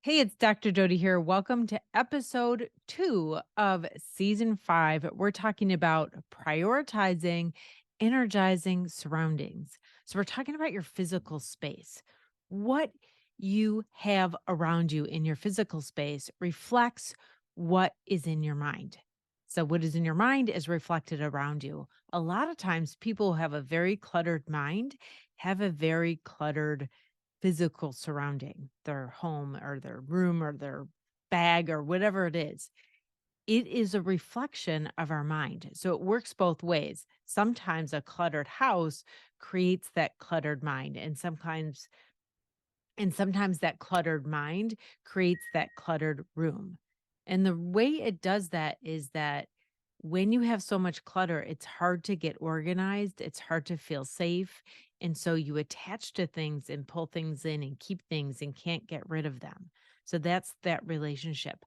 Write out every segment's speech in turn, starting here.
Hey, it's Dr. Jody here. Welcome to episode 2 of season 5. We're talking about prioritizing energizing surroundings. So, we're talking about your physical space. What you have around you in your physical space reflects what is in your mind. So, what is in your mind is reflected around you. A lot of times, people who have a very cluttered mind have a very cluttered physical surrounding, their home or their room or their bag or whatever it is. It is a reflection of our mind. So it works both ways. Sometimes a cluttered house creates that cluttered mind, and sometimes that cluttered mind creates that cluttered room. And the way it does that is that when you have so much clutter, it's hard to get organized, it's hard to feel safe. And so you attach to things and pull things in and keep things and can't get rid of them. So that's that relationship.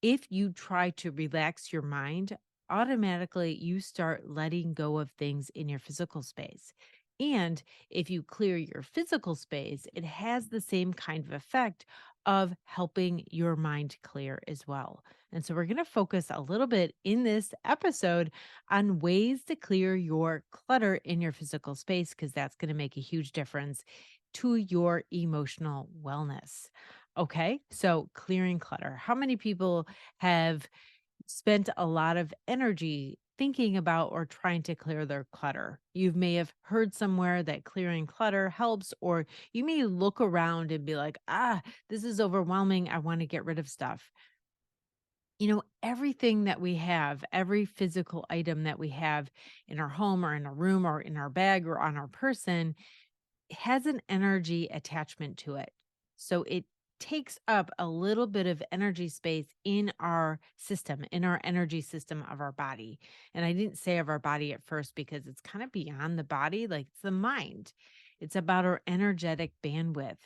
If you try to relax your mind, automatically you start letting go of things in your physical space. And if you clear your physical space, it has the same kind of effect of helping your mind clear as well. And so we're going to focus a little bit in this episode on ways to clear your clutter in your physical space, because that's going to make a huge difference to your emotional wellness. Okay, so clearing clutter. How many people have spent a lot of energy thinking about or trying to clear their clutter? You may have heard somewhere that clearing clutter helps, or you may look around and be like, this is overwhelming. I want to get rid of stuff. Everything that we have, every physical item that we have in our home or in our room or in our bag or on our person has an energy attachment to it. So it takes up a little bit of energy space in our system, in our energy system of our body. And I didn't say of our body at first because it's kind of beyond the body, like it's the mind. It's about our energetic bandwidth.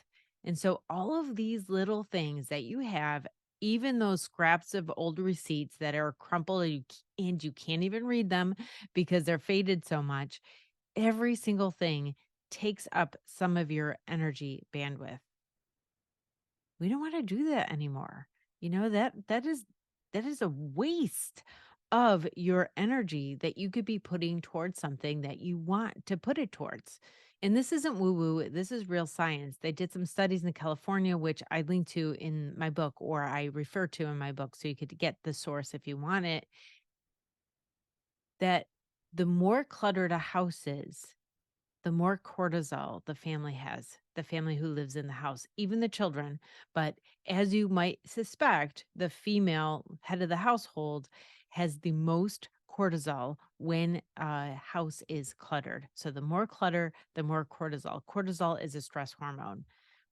And so all of these little things that you have, even those scraps of old receipts that are crumpled and you can't even read them because they're faded so much, every single thing takes up some of your energy bandwidth. We don't want to do that anymore. That is a waste of your energy that you could be putting towards something that you want to put it towards. And this isn't woo woo, this is real science. They did some studies in California, which I link to in my book or I refer to in my book so you could get the source if you want it, that the more cluttered a house is, the more cortisol the family has, the family who lives in the house, even the children. But as you might suspect, the female head of the household has the most cortisol when a house is cluttered. So the more clutter, the more cortisol. Cortisol is a stress hormone.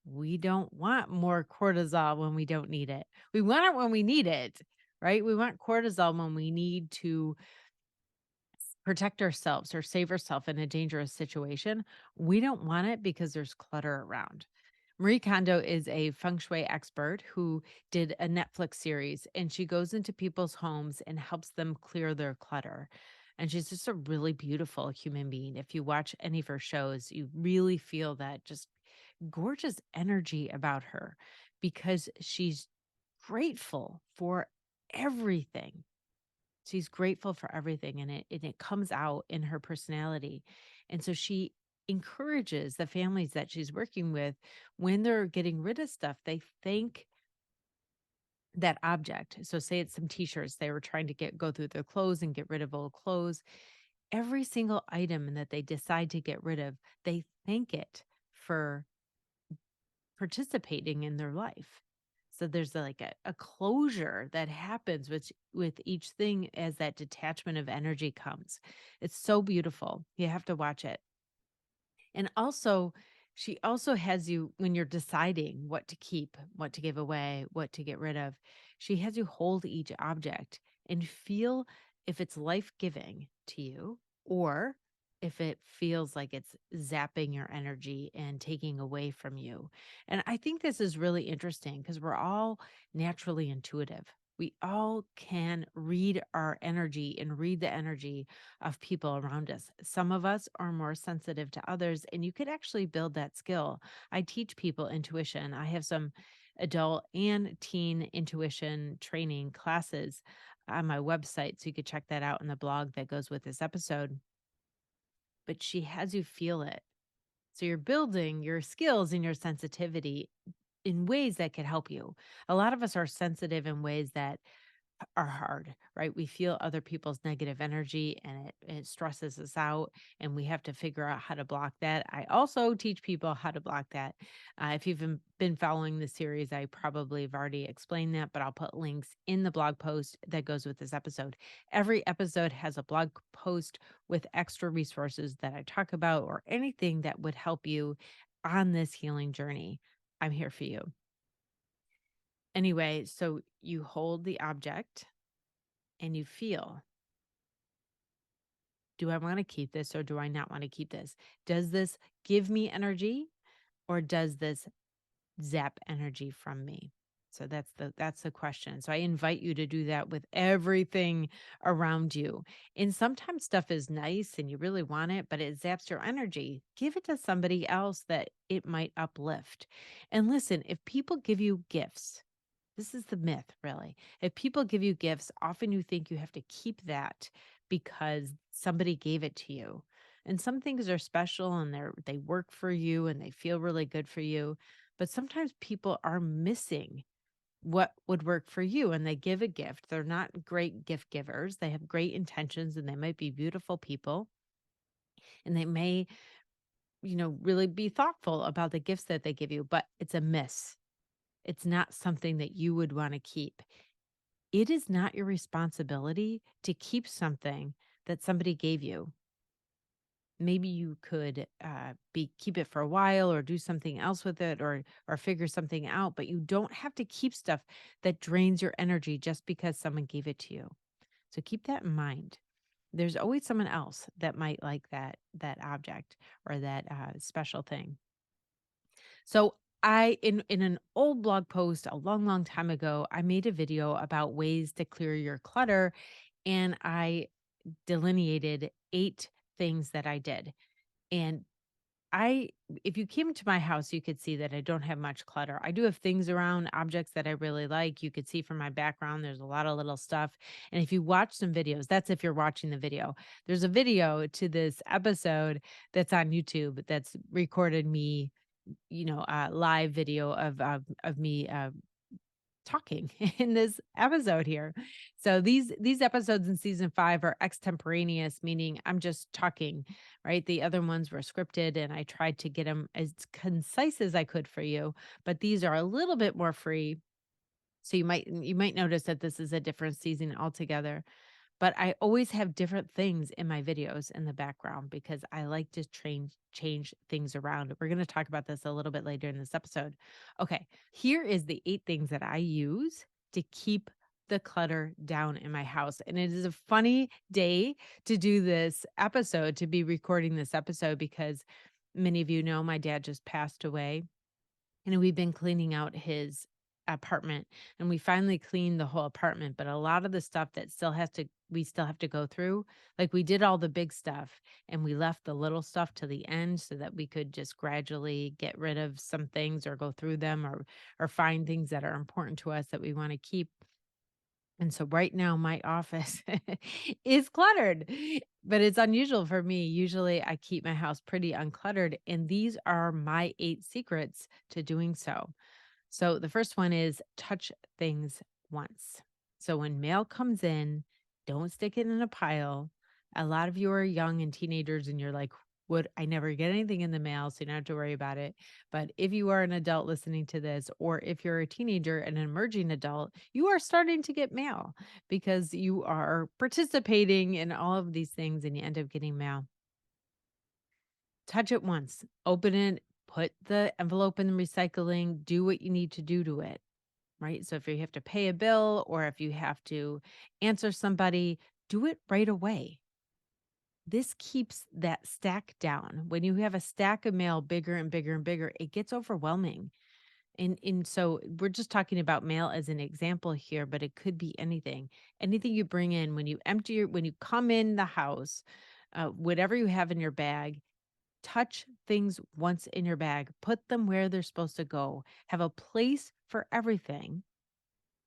We don't want more cortisol when we don't need it. We want it when we need it, right? We want cortisol when we need to protect ourselves or save ourselves in a dangerous situation. We don't want it because there's clutter around. Marie Kondo is a feng shui expert who did a Netflix series, and she goes into people's homes and helps them clear their clutter. And she's just a really beautiful human being. If you watch any of her shows, you really feel that just gorgeous energy about her because she's grateful for everything. She's grateful for everything, and it comes out in her personality. And so she encourages the families that she's working with when they're getting rid of stuff, they thank that object. So say it's some t-shirts, they were trying to go through their clothes and get rid of old clothes. Every single item that they decide to get rid of, they thank it for participating in their life. So there's like a closure that happens with each thing as that detachment of energy comes. It's so beautiful. You have to watch it. And also, she also has you when you're deciding what to keep, what to give away, what to get rid of. She has you hold each object and feel if it's life giving to you or if it feels like it's zapping your energy and taking away from you. And I think this is really interesting because we're all naturally intuitive. We all can read our energy and read the energy of people around us. Some of us are more sensitive to others, and you could actually build that skill. I teach people intuition. I have some adult and teen intuition training classes on my website. So you could check that out in the blog that goes with this episode. But she has you feel it. So you're building your skills and your sensitivity in ways that could help you. A lot of us are sensitive in ways that are hard, right? We feel other people's negative energy and it stresses us out, and we have to figure out how to block that. I also teach people how to block that. If you've been following the series, I probably have already explained that, but I'll put links in the blog post that goes with this episode. Every episode has a blog post with extra resources that I talk about or anything that would help you on this healing journey. I'm here for you. Anyway, so you hold the object and you feel, do I want to keep this or do I not want to keep this? Does this give me energy or does this zap energy from me? So that's the question. So I invite you to do that with everything around you. And sometimes stuff is nice and you really want it, but it zaps your energy. Give it to somebody else that it might uplift. And listen, if people give you gifts, this is the myth, really. If people give you gifts, often you think you have to keep that because somebody gave it to you. And some things are special and they work for you and they feel really good for you. But sometimes people are missing what would work for you and they give a gift. They're not great gift givers. They have great intentions and they might be beautiful people and they may, really be thoughtful about the gifts that they give you, but it's a miss. It's not something that you would want to keep. It is not your responsibility to keep something that somebody gave you. Maybe you could be keep it for a while or do something else with it or figure something out, but you don't have to keep stuff that drains your energy just because someone gave it to you. So keep that in mind. There's always someone else that might like that object or that special thing. So I in an old blog post a long, long time ago, I made a video about ways to clear your clutter and I delineated 8 things that I did. And I if you came to my house, you could see that I don't have much clutter. I do have things around, objects that I really like. You could see from my background, there's a lot of little stuff. And if you watch some videos, that's if you're watching the video. There's a video to this episode that's on YouTube that's recorded me, live video of me talking in this episode here. So these episodes in season 5 are extemporaneous, meaning I'm just talking, right? The other ones were scripted and I tried to get them as concise as I could for you, but these are a little bit more free. So you might notice that this is a different season altogether. But I always have different things in my videos in the background because I like to change things around. We're going to talk about this a little bit later in this episode. Okay, here is the 8 things that I use to keep the clutter down in my house. And it is a funny day to do this episode, to be recording this episode because many of you know my dad just passed away and we've been cleaning out his apartment and we finally cleaned the whole apartment, but a lot of the stuff that we still have to go through, like we did all the big stuff and we left the little stuff to the end so that we could just gradually get rid of some things or go through them or find things that are important to us that we want to keep. And so right now my office is cluttered, but it's unusual for me. Usually I keep my house pretty uncluttered, and these are my 8 secrets to doing so. So the first one is touch things once. So when mail comes in, don't stick it in a pile. A lot of you are young and teenagers and you're like, would I never get anything in the mail, so you don't have to worry about it. But if you are an adult listening to this, or if you're a teenager and an emerging adult, you are starting to get mail because you are participating in all of these things and you end up getting mail. Touch it once, open it, put the envelope in the recycling, do what you need to do to it, right? So if you have to pay a bill or if you have to answer somebody, do it right away. This keeps that stack down. When you have a stack of mail bigger and bigger and bigger, it gets overwhelming. And so we're just talking about mail as an example here, but it could be anything. Anything you bring in when you come in the house, whatever you have in your bag, touch things once in your bag, put them where they're supposed to go. Have a place for everything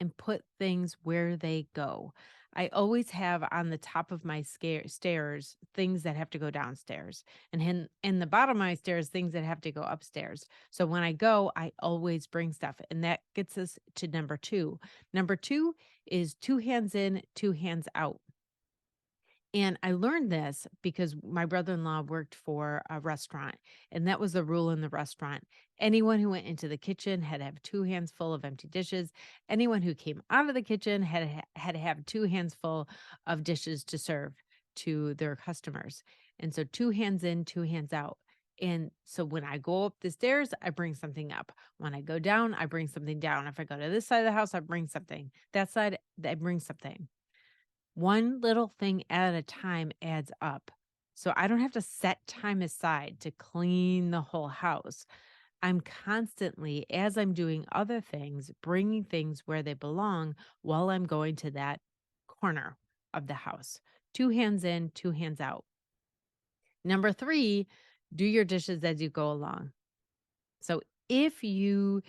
and put things where they go. I always have on the top of my stairs things that have to go downstairs, and in the bottom of my stairs things that have to go upstairs. So when I go, I always bring stuff, and that gets us to number two. Number two is two hands in, two hands out. And I learned this because my brother-in-law worked for a restaurant, and that was the rule in the restaurant. Anyone who went into the kitchen had to have two hands full of empty dishes. Anyone who came out of the kitchen had to have two hands full of dishes to serve to their customers. And so two hands in, two hands out. And so when I go up the stairs, I bring something up. When I go down, I bring something down. If I go to this side of the house, I bring something. That side, I bring something. One little thing at a time adds up. So I don't have to set time aside to clean the whole house. I'm constantly, as I'm doing other things, bringing things where they belong while I'm going to that corner of the house. Two hands in, two hands out. Number three, do your dishes as you go along. So if you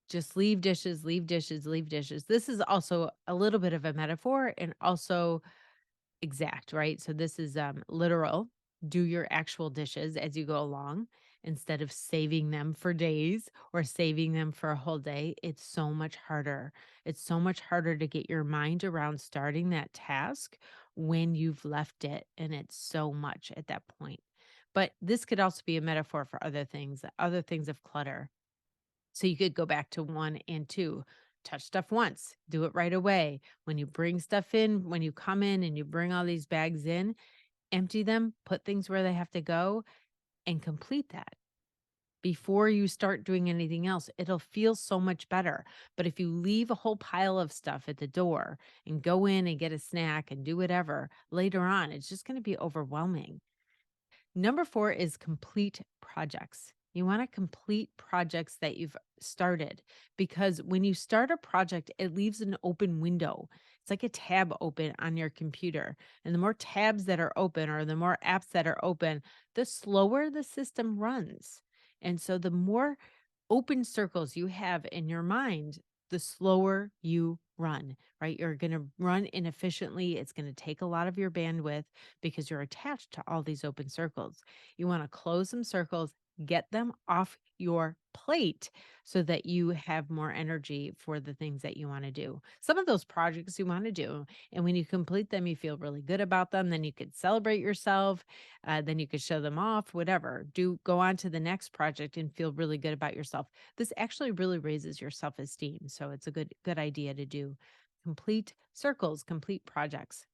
just leave dishes, leave dishes, leave dishes, this is also a little bit of a metaphor and also exact, right? So this is literal. Do your actual dishes as you go along instead of saving them for days or saving them for a whole day. It's so much harder. It's so much harder to get your mind around starting that task when you've left it and it's so much at that point. But this could also be a metaphor for other things of clutter. So you could go back to 1 and 2. Touch stuff once, do it right away. When you bring stuff in, when you come in and you bring all these bags in, empty them, put things where they have to go, and complete that before you start doing anything else. It'll feel so much better. But if you leave a whole pile of stuff at the door and go in and get a snack and do whatever later on, it's just going to be overwhelming. Number 4 is complete projects. You want to complete projects that you've started because when you start a project, it leaves an open window. It's like a tab open on your computer. And the more tabs that are open or the more apps that are open, the slower the system runs. And so the more open circles you have in your mind, the slower you run, right? You're going to run inefficiently. It's going to take a lot of your bandwidth because you're attached to all these open circles. You want to close some circles, get them off your plate so that you have more energy for the things that you want to do. Some of those projects you want to do, and when you complete them, you feel really good about them. Then you could celebrate yourself. Then you could show them off, whatever. Do go on to the next project and feel really good about yourself. This actually really raises your self-esteem. So it's a good idea to do. Complete circles, complete projects.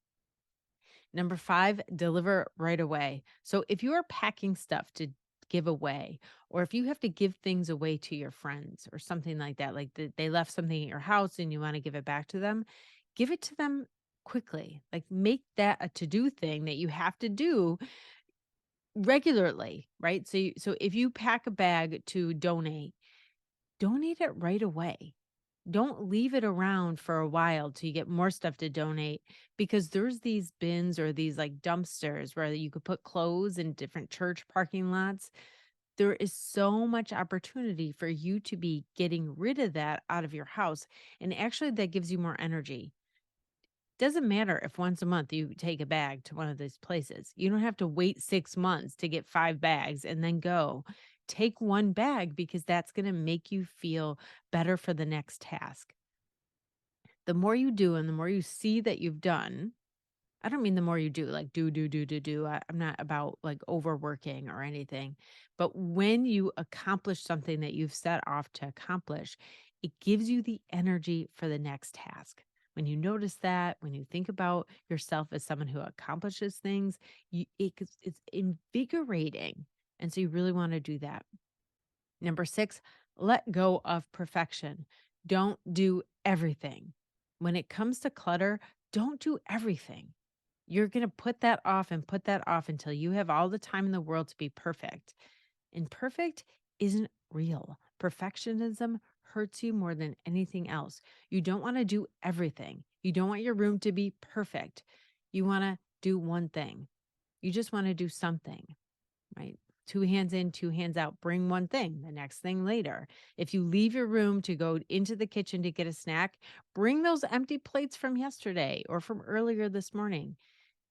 Number 5, deliver right away. So if you are packing stuff to give away, or if you have to give things away to your friends or something like that, like they left something at your house and you want to give it back to them, give it to them quickly. Like make that a to-do thing that you have to do regularly, right? So if you pack a bag to donate it right away. Don't leave it around for a while till you get more stuff to donate because there's these bins or these like dumpsters where you could put clothes in different church parking lots. There is so much opportunity for you to be getting rid of that out of your house. And actually, that gives you more energy. Doesn't matter if once a month you take a bag to one of these places. You don't have to wait 6 months to get 5 bags and then go. Take one bag because that's going to make you feel better for the next task. The more you do and the more you see that you've done, I don't mean the more you do, like do. I'm not about like overworking or anything. But when you accomplish something that you've set off to accomplish, it gives you the energy for the next task. When you notice that, when you think about yourself as someone who accomplishes things, it's invigorating. And so you really want to do that. Number 6, let go of perfection. Don't do everything. When it comes to clutter, don't do everything. You're going to put that off and put that off until you have all the time in the world to be perfect. And perfect isn't real. Perfectionism hurts you more than anything else. You don't want to do everything. You don't want your room to be perfect. You want to do one thing. You just want to do something, right? 2 hands in, 2 hands out. Bring one thing, the next thing later. If you leave your room to go into the kitchen to get a snack, bring those empty plates from yesterday or from earlier this morning.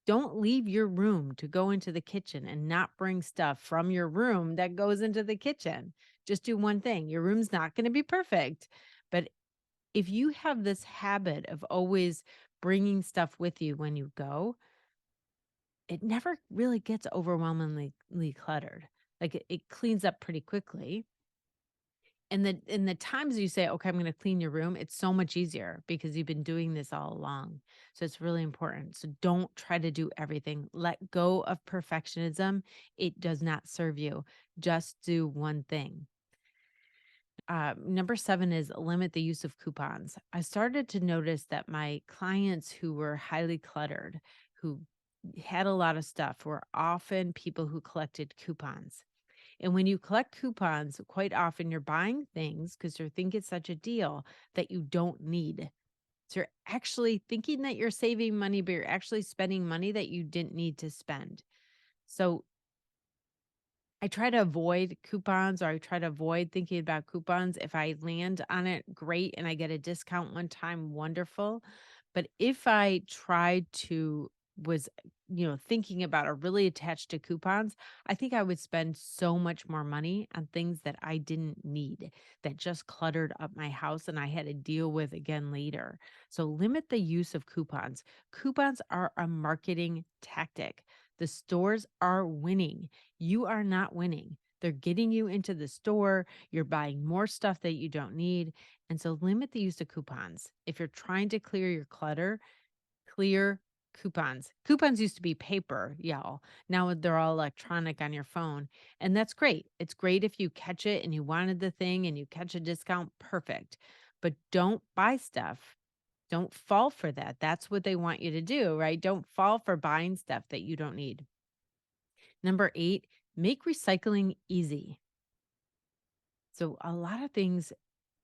Don't leave your room to go into the kitchen and not bring stuff from your room that goes into the kitchen. Just do one thing. Your room's not going to be perfect, but if you have this habit of always bringing stuff with you when you go, it never really gets overwhelmingly cluttered. Like it cleans up pretty quickly. And the times you say, okay, I'm going to clean your room, it's so much easier because you've been doing this all along. So it's really important. So don't try to do everything. Let go of perfectionism. It does not serve you. Just do one thing. Number 7 is limit the use of coupons. I started to notice that my clients who were highly cluttered, who had a lot of stuff, were often people who collected coupons. And when you collect coupons, quite often you're buying things because you think it's such a deal that you don't need. So you're actually thinking that you're saving money, but you're actually spending money that you didn't need to spend. So I try to avoid coupons, or I try to avoid thinking about coupons. If I land on it, great, and I get a discount one time, wonderful. But if I tried to was thinking about or really attached to coupons, I think I would spend so much more money on things that I didn't need, that just cluttered up my house and I had to deal with again later. So limit the use of coupons. Coupons are a marketing tactic. The stores are winning. You are not winning. They're getting you into the store. You're buying more stuff that you don't need. And so limit the use of coupons. If you're trying to clear your clutter, clear coupons. Coupons used to be paper, y'all. Now they're all electronic on your phone. And that's great. It's great if you catch it and you wanted the thing and you catch a discount. Perfect. But don't buy stuff. Don't fall for that. That's what they want you to do, right? Don't fall for buying stuff that you don't need. Number 8, make recycling easy. So a lot of things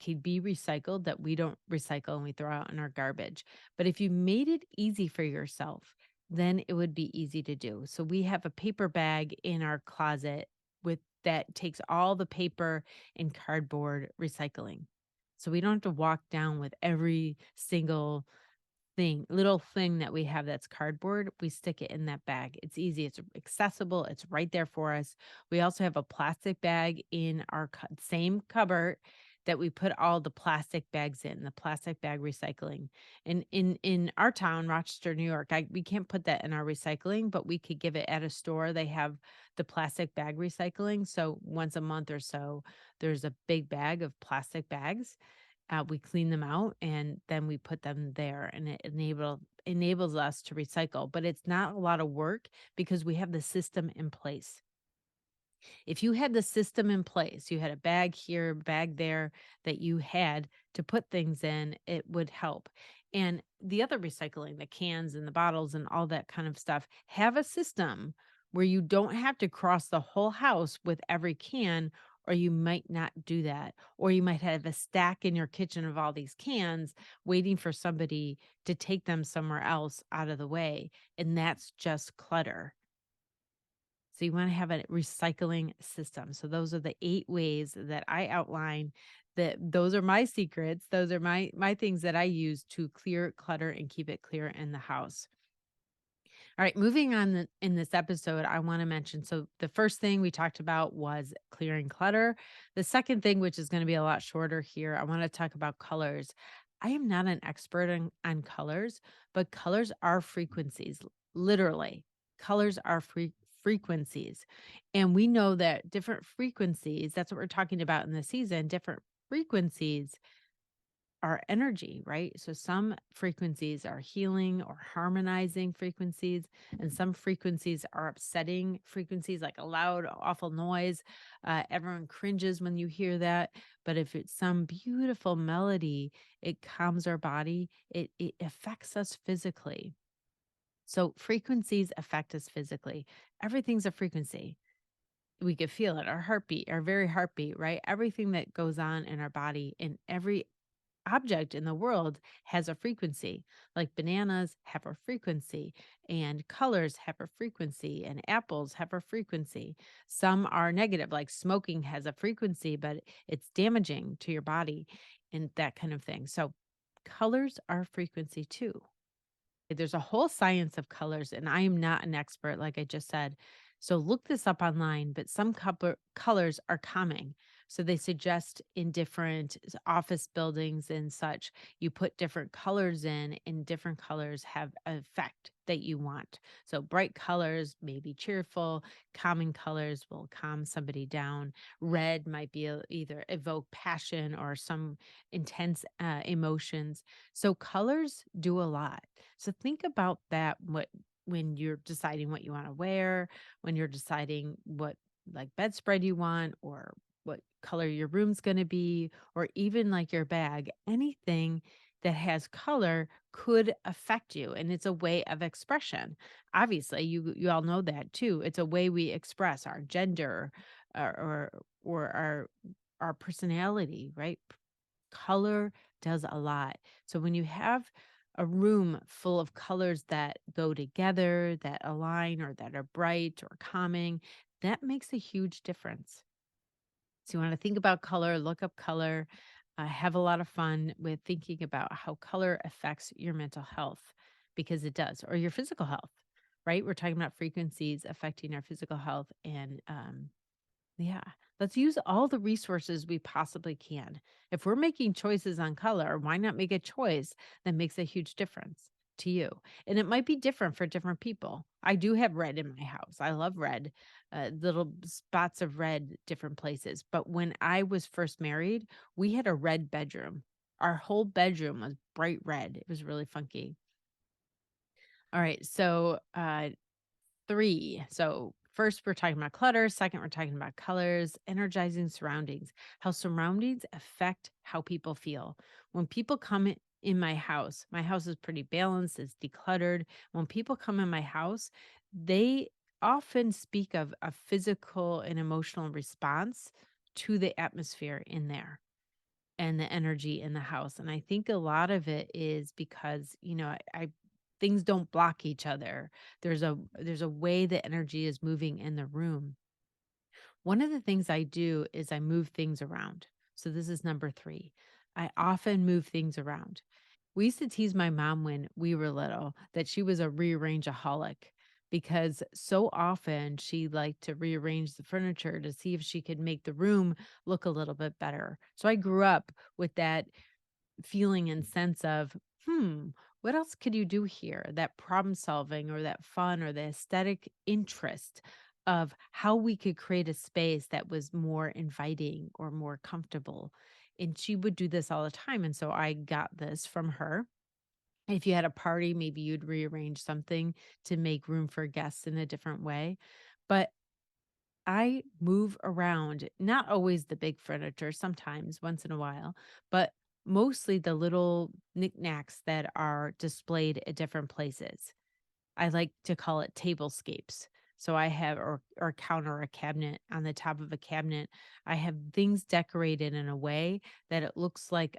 can be recycled that we don't recycle and we throw out in our garbage. But if you made it easy for yourself, then it would be easy to do. So we have a paper bag in our closet with that takes all the paper and cardboard recycling. So we don't have to walk down with every single little thing that we have that's cardboard, we stick it in that bag. It's easy, it's accessible, it's right there for us. We also have a plastic bag in our same cupboard that we put all the plastic bags in, the plastic bag recycling. And in our town, Rochester, New York, we can't put that in our recycling, but we could give it at a store. They have the plastic bag recycling. So once a month or so, there's a big bag of plastic bags, we clean them out and then we put them there, and it enables us to recycle. But it's not a lot of work because we have the system in place. If you had the system in place, you had a bag here, bag there that you had to put things in, it would help. And the other recycling, the cans and the bottles and all that kind of stuff, have a system where you don't have to cross the whole house with every can, or you might not do that. Or you might have a stack in your kitchen of all these cans waiting for somebody to take them somewhere else out of the way. And that's just clutter. So you want to have a recycling system. So those are the 8 ways that I outline, that those are my secrets. Those are my things that I use to clear clutter and keep it clear in the house. All right, moving on in this episode, I want to mention, so the first thing we talked about was clearing clutter. The second thing, which is going to be a lot shorter here, I want to talk about colors. I am not an expert on colors, but colors are frequencies, literally. Colors are frequencies. And we know that different frequencies, that's what we're talking about in the season, different frequencies our energy, right? So some frequencies are healing or harmonizing frequencies, and some frequencies are upsetting frequencies, like a loud, awful noise. Everyone cringes when you hear that. But if it's some beautiful melody, it calms our body, it affects us physically. So frequencies affect us physically. Everything's a frequency. We could feel it, our heartbeat, our very heartbeat, right? Everything that goes on in our body, in every object in the world has a frequency. Like bananas have a frequency, and colors have a frequency, and apples have a frequency. Some are negative, like smoking has a frequency, but it's damaging to your body and that kind of thing. So, colors are frequency too. There's a whole science of colors, and I am not an expert, like I just said. So look this up online, but some colors are calming. So they suggest in different office buildings and such, you put different colors in, and different colors have an effect that you want. So bright colors may be cheerful, calming colors will calm somebody down. Red might be either evoke passion or some intense emotions. So colors do a lot. So think about that when you're deciding what you want to wear, when you're deciding what like bedspread you want or what color your room's going to be or even like your bag, anything that has color could affect you and it's a way of expression. Obviously, you all know that too. It's a way we express our gender or our personality, right? Color does a lot. So when you have a room full of colors that go together, that align, or that are bright or calming, that makes a huge difference. So you want to think about color, look up color, have a lot of fun with thinking about how color affects your mental health because it does, or your physical health, right? We're talking about frequencies affecting our physical health and yeah. Let's use all the resources we possibly can. If we're making choices on color, why not make a choice that makes a huge difference to you? And it might be different for different people. I do have red in my house. I love red, little spots of red, different places. But when I was first married, we had a red bedroom. Our whole bedroom was bright red. It was really funky. All right. So, 3. So, first, we're talking about clutter. Second, we're talking about colors, energizing surroundings, how surroundings affect how people feel. When people come in my house is pretty balanced, it's decluttered. When people come in my house, they often speak of a physical and emotional response to the atmosphere in there and the energy in the house. And I think a lot of it is because, I things don't block each other. There's a way the energy is moving in the room. One of the things I do is I move things around. So this is number 3. I often move things around. We used to tease my mom when we were little that she was a rearrangeaholic because so often she liked to rearrange the furniture to see if she could make the room look a little bit better. So I grew up with that feeling and sense of, what else could you do here? That problem solving or that fun or the aesthetic interest of how we could create a space that was more inviting or more comfortable. And she would do this all the time. And so I got this from her. If you had a party, maybe you'd rearrange something to make room for guests in a different way. But I move around, not always the big furniture, sometimes once in a while, but mostly the little knickknacks that are displayed at different places. I like to call it tablescapes. So I have or counter a cabinet on the top of a cabinet. I have things decorated in a way that it looks like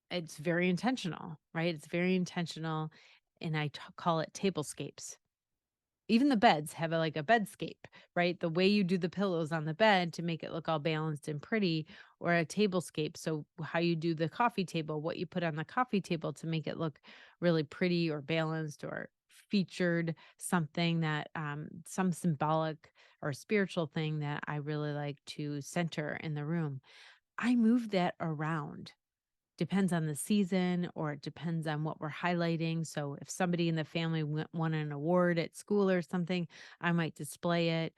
it's very intentional, right? It's very intentional and call it tablescapes. Even the beds have like a bedscape, right? The way you do the pillows on the bed to make it look all balanced and pretty, or a tablescape. So how you do the coffee table, what you put on the coffee table to make it look really pretty or balanced or featured something that some symbolic or spiritual thing that I really like to center in the room. I move that around. Depends on the season or it depends on what we're highlighting. So if somebody in the family won an award at school or something, I might display it.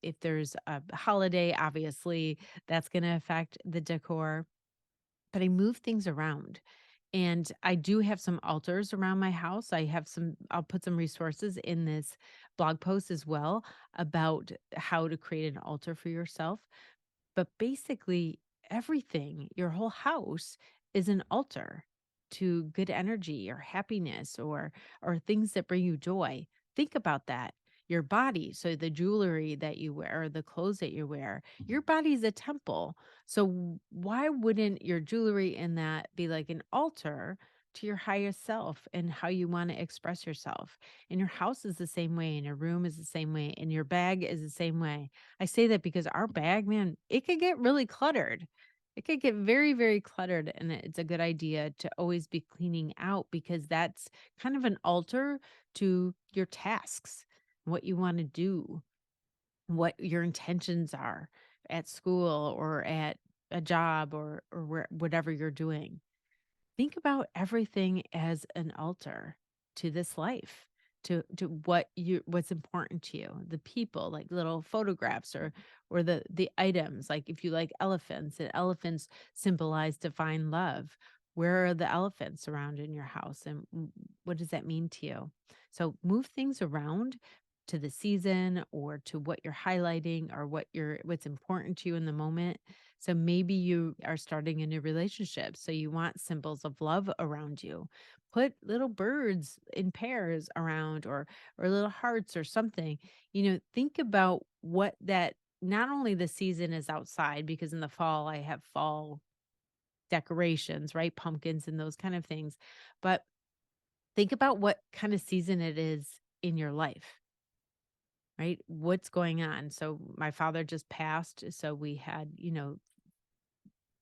If there's a holiday, obviously that's going to affect the decor, but I move things around. And I do have some altars around my house. I'll put some resources in this blog post as well about how to create an altar for yourself. But basically, everything, your whole house is an altar to good energy or happiness or things that bring you joy. Think about that. your body. So the jewelry that you wear, or the clothes that you wear, your body's a temple. So why wouldn't your jewelry in that be like an altar to your highest self and how you want to express yourself? And your house is the same way, and your room is the same way, and your bag is the same way. I say that because our bag, man, it could get really cluttered. It could get very, very cluttered, and it's a good idea to always be cleaning out because that's kind of an altar to your tasks, what you want to do, what your intentions are at school or at a job or whatever you're doing. Think about everything as an altar to this life, to what's important to you, the people, like little photographs or the items. Like if you like elephants, and elephants symbolize divine love. Where are the elephants around in your house, and what does that mean to you? So move things around to the season or to what you're highlighting or what's important to you in the moment. So maybe you are starting a new relationship. So you want symbols of love around you. Put little birds in pairs around or little hearts or something. Think about what that not only the season is outside, because in the fall I have fall decorations, right? Pumpkins and those kind of things. But think about what kind of season it is in your life, right? What's going on? So my father just passed, so we had,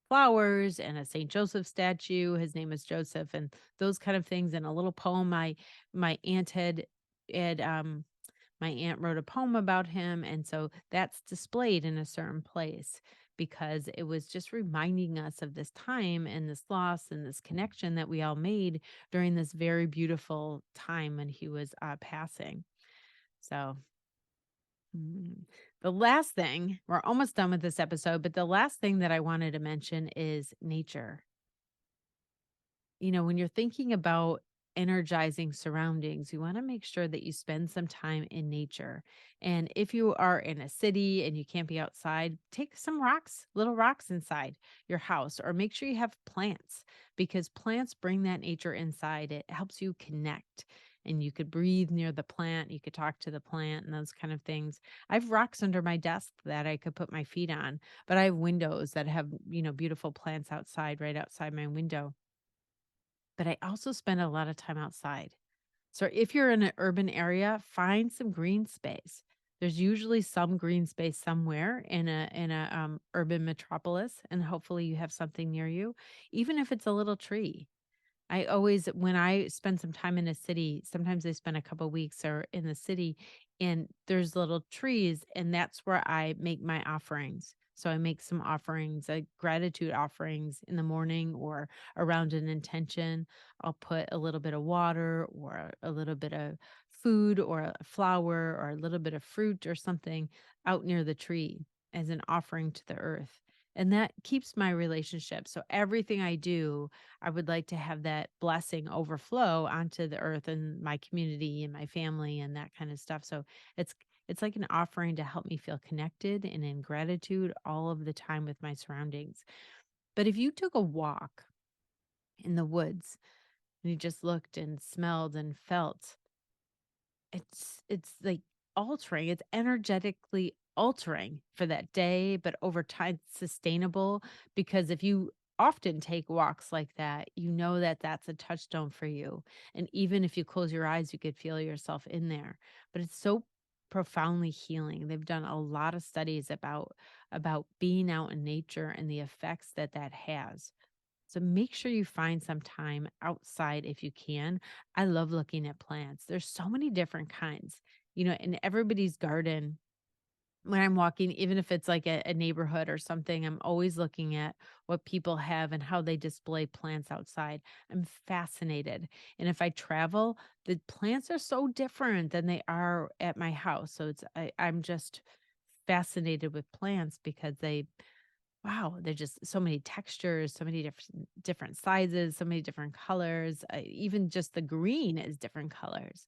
flowers and a Saint Joseph statue. His name is Joseph, and those kind of things, and a little poem my aunt had my aunt wrote a poem about him, and so that's displayed in a certain place because it was just reminding us of this time and this loss and this connection that we all made during this very beautiful time when he was passing. So the last thing, we're almost done with this episode, but the last thing that I wanted to mention is nature. When you're thinking about energizing surroundings, you want to make sure that you spend some time in nature. And if you are in a city and you can't be outside, take some rocks, little rocks inside your house, or make sure you have plants because plants bring that nature inside. It helps you connect. And you could breathe near the plant, you could talk to the plant and those kind of things. I have rocks under my desk that I could put my feet on, but I have windows that have, beautiful plants outside, right outside my window, but I also spend a lot of time outside. So if you're in an urban area, find some green space. There's usually some green space somewhere in a urban metropolis, and hopefully you have something near you, even if it's a little tree. I always when I spend some time in a city, sometimes I spend a couple weeks or in the city and there's little trees and that's where I make my offerings. So I make some offerings, like gratitude offerings in the morning or around an intention. I'll put a little bit of water or a little bit of food or a flower or a little bit of fruit or something out near the tree as an offering to the earth. And that keeps my relationship. So everything I do, I would like to have that blessing overflow onto the earth and my community and my family and that kind of stuff. So it's it's like an offering to help me feel connected and in gratitude all of the time with my surroundings. But if you took a walk in the woods and you just looked and smelled and felt, it's like altering, it's energetically altering for that day, but over time sustainable because if you often take walks like that, you know that that's a touchstone for you. And even if you close your eyes, you could feel yourself in there. But it's so profoundly healing. They've done a lot of studies about being out in nature and the effects that that has. So make sure you find some time outside if you can. I love looking at plants. There's so many different kinds, in everybody's garden. When I'm walking, even if it's like a neighborhood or something, I'm always looking at what people have and how they display plants outside. I'm fascinated. And if I travel, the plants are so different than they are at my house. So I'm just fascinated with plants because wow, there's just so many textures, so many different sizes, so many different colors. Even just the green is different colors.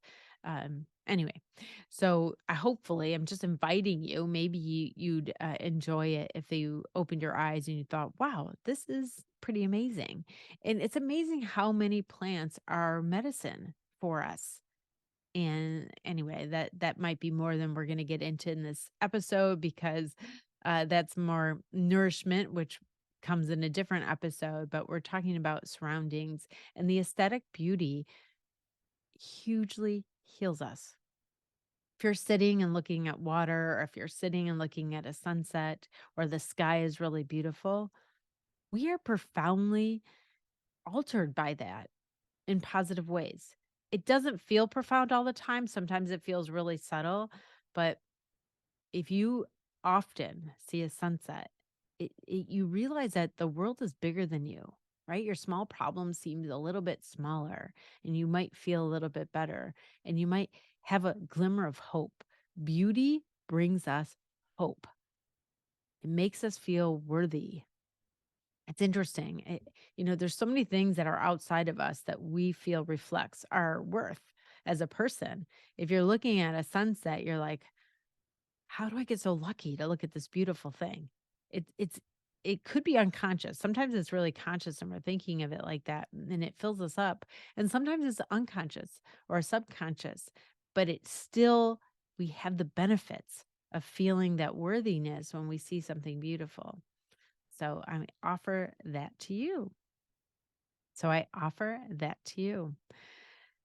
Anyway, so hopefully, I'm just inviting you. Maybe you'd enjoy it if you opened your eyes and you thought, "Wow, this is pretty amazing." And it's amazing how many plants are medicine for us. And anyway, that might be more than we're going to get into in this episode because that's more nourishment, which comes in a different episode. But we're talking about surroundings and the aesthetic beauty hugely heals us. If you're sitting and looking at water, or if you're sitting and looking at a sunset, or the sky is really beautiful, we are profoundly altered by that in positive ways. It doesn't feel profound all the time. Sometimes it feels really subtle, but if you often see a sunset, you realize that the world is bigger than you, right? Your small problem seems a little bit smaller, and you might feel a little bit better, and you might have a glimmer of hope. Beauty brings us hope. It makes us feel worthy. It's interesting. There's so many things that are outside of us that we feel reflects our worth as a person. If you're looking at a sunset, you're like, how do I get so lucky to look at this beautiful thing? It could be unconscious. Sometimes it's really conscious and we're thinking of it like that and it fills us up. And sometimes it's unconscious or subconscious, but it's still, we have the benefits of feeling that worthiness when we see something beautiful. So I offer that to you.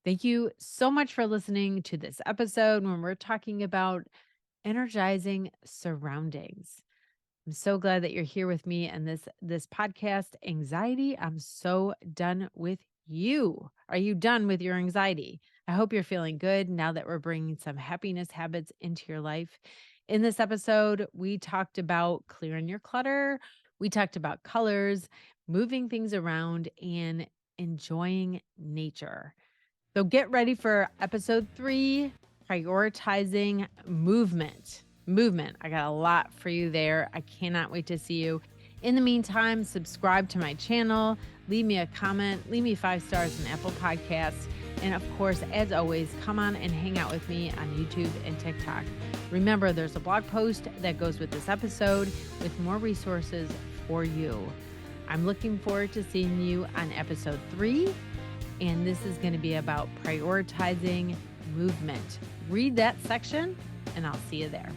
Thank you so much for listening to this episode when we're talking about energizing surroundings. I'm so glad that you're here with me and this podcast, Anxiety. I'm so done with you. Are you done with your anxiety? I hope you're feeling good now that we're bringing some happiness habits into your life. In this episode, we talked about clearing your clutter. We talked about colors, moving things around, and enjoying nature. So get ready for episode 3, prioritizing movement. I got a lot for you there. I cannot wait to see you. In the meantime, subscribe to my channel, leave me a comment, leave me 5 stars on Apple Podcasts. And of course, as always, come on and hang out with me on YouTube and TikTok. Remember, there's a blog post that goes with this episode with more resources for you. I'm looking forward to seeing you on episode 3. And this is going to be about prioritizing movement. Read that section and I'll see you there.